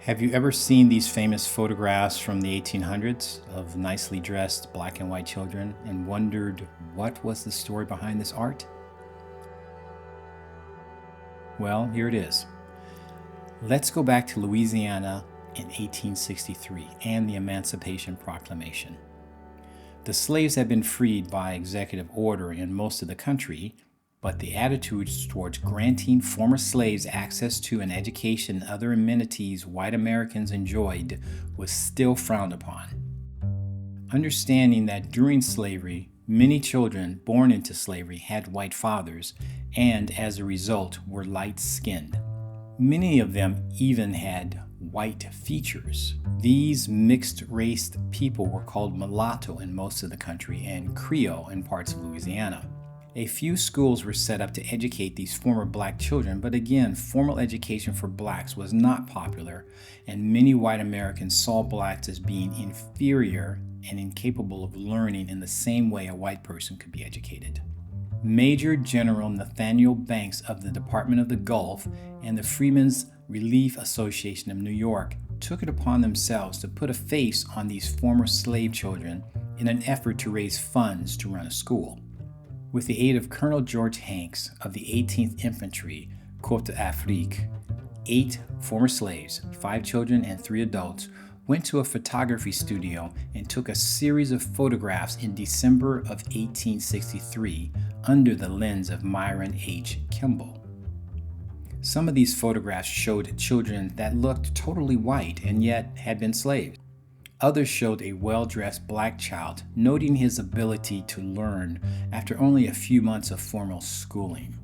Have you ever seen these famous photographs from the 1800s of nicely dressed black and white children and wondered what was the story behind this art? Well, here it is. Let's go back to Louisiana in 1863 and the Emancipation Proclamation. The slaves had been freed by executive order in most of the country, but the attitudes towards granting former slaves access to an education and other amenities white Americans enjoyed was still frowned upon. Understanding that during slavery, many children born into slavery had white fathers and, as a result, were light-skinned. Many of them even had white features. These mixed-race people were called mulatto in most of the country and Creole in parts of Louisiana. A few schools were set up to educate these former black children, but again, formal education for blacks was not popular, and many white Americans saw blacks as being inferior and incapable of learning in the same way a white person could be educated. Major General Nathaniel Banks of the Department of the Gulf and the Freedmen's Relief Association of New York took it upon themselves to put a face on these former slave children in an effort to raise funds to run a school. With the aid of Colonel George Hanks of the 18th Infantry, Côte d'Afrique, 8 former slaves, 5 children and 3 adults, went to a photography studio and took a series of photographs in December of 1863 under the lens of Myron H. Kimball. Some of these photographs showed children that looked totally white and yet had been slaves. Others showed a well-dressed black child, noting his ability to learn after only a few months of formal schooling.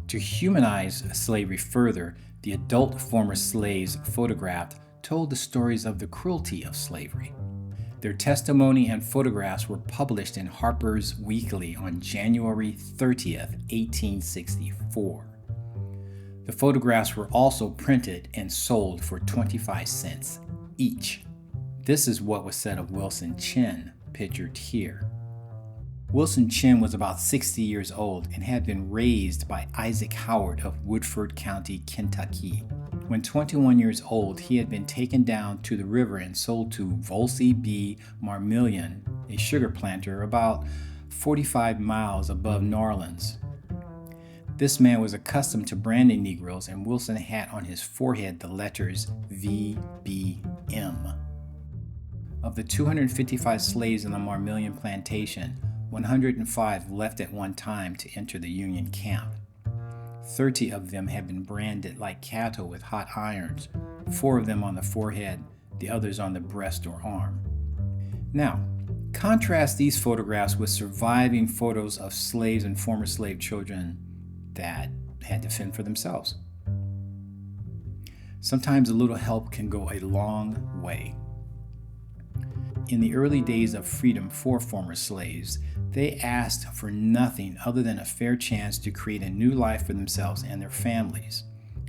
To humanize slavery further, the adult former slaves photographed told the stories of the cruelty of slavery. Their testimony and photographs were published in Harper's Weekly on January 30th, 1864. The photographs were also printed and sold for 25 cents each. This is what was said of Wilson Chin, pictured here. Wilson Chin was about 60 years old and had been raised by Isaac Howard of Woodford County, Kentucky. When 21 years old, he had been taken down to the river and sold to Volsey B. Marmillion, a sugar planter about 45 miles above New Orleans. This man was accustomed to branding Negroes, and Wilson had on his forehead the letters VBM. Of the 255 slaves in the Marmillion plantation, 105 left at one time to enter the Union camp. 30 of them had been branded like cattle with hot irons, 4 of them on the forehead, the others on the breast or arm. Now, contrast these photographs with surviving photos of slaves and former slave children that had to fend for themselves. Sometimes a little help can go a long way. In the early days of freedom for former slaves, they asked for nothing other than a fair chance to create a new life for themselves and their families.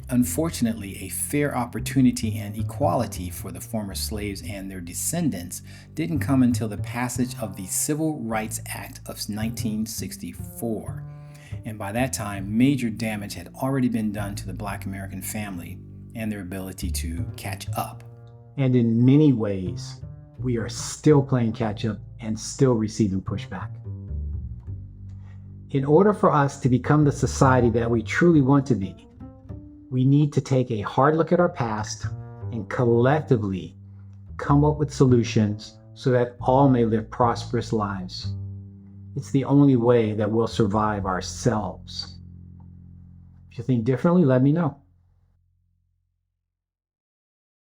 Unfortunately, a fair opportunity and equality for the former slaves and their descendants didn't come until the passage of the Civil Rights Act of 1964. And by that time, major damage had already been done to the Black American family and their ability to catch up. And in many ways, we are still playing catch up and still receiving pushback. In order for us to become the society that we truly want to be, we need to take a hard look at our past and collectively come up with solutions so that all may live prosperous lives. It's the only way that we'll survive ourselves. If you think differently, let me know.